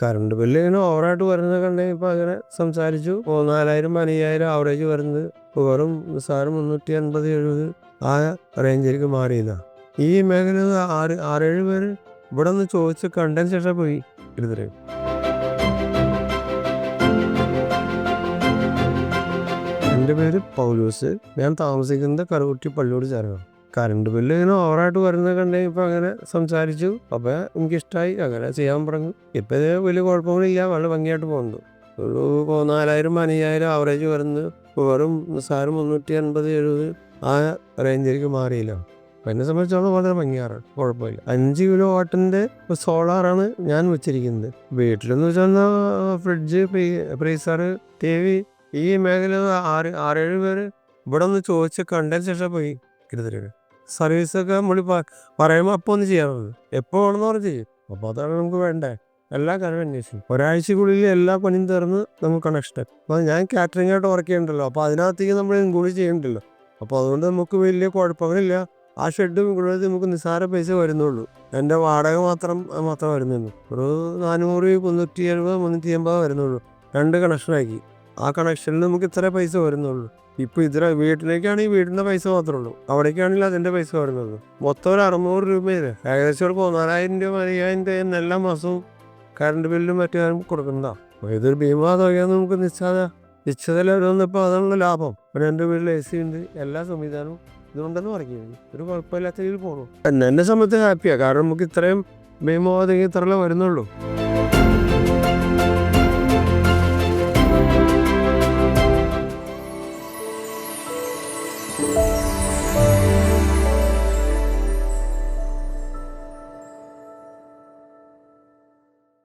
Current bill ഇങ്ങനെ ഓവറായിട്ട് വരുന്നത് കണ്ടെങ്കിൽ ഇപ്പം അങ്ങനെ സംസാരിച്ചു. 4000 5000 ആവറേജ് വരുന്നത് വെറും നിസ്സാരം 380-70 ആ റേഞ്ചിലേക്ക് മാറിയതാ. ഈ മേഖല 6-7 പേര് ഇവിടെ നിന്ന് ചോദിച്ച് കണ്ടതിന് ശേഷം പോയി എടുത്തിട്ട്. എൻ്റെ പേര് പൗലൂസ്. ഞാൻ താമസിക്കുന്നത് കറുകുറ്റി പള്ളിയോട് ചേർന്നാണ്. കറണ്ട് ബില്ല് ഇങ്ങനെ ഓവറായിട്ട് വരുന്നത് കണ്ടെങ്കിൽ ഇപ്പം അങ്ങനെ സംസാരിച്ചു. അപ്പോൾ എനിക്കിഷ്ടമായി, അങ്ങനെ ചെയ്യാൻ പറഞ്ഞു. ഇപ്പം ഇത് വലിയ കുഴപ്പങ്ങളില്ല, വളരെ ഭംഗിയായിട്ട് പോകുന്നു. ഒരു 4000 5000 ആവറേജ് വരുന്നത് വെറും നിസ്സാരം 380-70 ആ റേഞ്ചിലേക്ക് മാറിയില്ല. അപ്പം എന്നെ സംബന്ധിച്ചോളം വളരെ ഭംഗിയാണ്, കുഴപ്പമില്ല. 5 കിലോ വാട്ടിൻ്റെ സോളാറാണ് ഞാൻ വെച്ചിരിക്കുന്നത്. വീട്ടിലെന്ന് വെച്ചാൽ ഫ്രിഡ്ജ്, ഫ്രീസർ, TV, ഈ മേഖല 6-7 പേര് ഇവിടെ ഒന്ന് ചോദിച്ച് കണ്ടതിന് ശേഷം പോയി എടുത്തിട്ട്. സർവീസൊക്കെ നമ്മൾ പറയുമ്പോൾ അപ്പോൾ ഒന്ന് ചെയ്യാറുള്ളൂ. എപ്പോൾ വേണമെന്ന് പറഞ്ഞ് ചെയ്യും. അപ്പോൾ അതാണ് നമുക്ക് വേണ്ടേ. എല്ലാ കാര്യം അന്വേഷിക്കും. ഒരാഴ്ചക്കുള്ളിൽ എല്ലാ പണിയും തീർന്ന് നമുക്ക് കണക്ഷൻ. അപ്പോൾ ഞാൻ കാറ്ററിംഗ് ആയിട്ട് വർക്ക് ചെയ്യണ്ടല്ലോ, അപ്പോൾ അതിനകത്തേക്ക് നമ്മൾ ഇൻക്ലൂഡ് ചെയ്യണ്ടല്ലോ. അപ്പോൾ അതുകൊണ്ട് നമുക്ക് വലിയ കുഴപ്പങ്ങളില്ല. ആ ഷെഡ് മുഴുവൻ നമുക്ക് നിസ്സാര പൈസ വരുന്നുള്ളൂ. എൻ്റെ വാടക മാത്രം വരുന്നുള്ളൂ. ഒരു 400, 370, 380 വരുന്നുള്ളൂ. 2 കണക്ഷനാക്കി. ആ കണക്ഷനിൽ നമുക്ക് ഇത്ര പൈസ വരുന്നുള്ളൂ. ഇപ്പോൾ വീട്ടിലേക്കാണെങ്കിൽ വീടിൻ്റെ പൈസ മാത്രമേ ഉള്ളൂ. അവിടേക്കാണെങ്കിൽ അതിൻ്റെ പൈസ വരുന്നുള്ളൂ. മൊത്തം ഒരു 600 രൂപയില് ഏകദേശം ഒരു 4000 രൂപ 5000 രൂപ എല്ലാ മാസവും കറണ്ട് ബില്ലും മറ്റും കൊടുക്കുന്നതാണ്. അപ്പോൾ ഇതൊരു ഭീമാ തുകയെന്ന് നമുക്ക് നിശ്ചിതയിൽ വന്നപ്പോൾ അതാണല്ലോ ലാഭം. പിന്നെ എൻ്റെ വീട്ടിൽ AC ഉണ്ട്, എല്ലാ സംവിധാനവും ഇതുകൊണ്ടെന്ന് പറയുന്നത്. ഒരു കുഴപ്പമില്ലാത്ത രീതിയിൽ പോകണം. എന്നെ സംബന്ധിച്ച് ഹാപ്പിയാണ്. കാരണം നമുക്ക് ഇത്രയും ഭീമാ തുക ഇത്രയല്ലേ വരുന്നുള്ളൂ.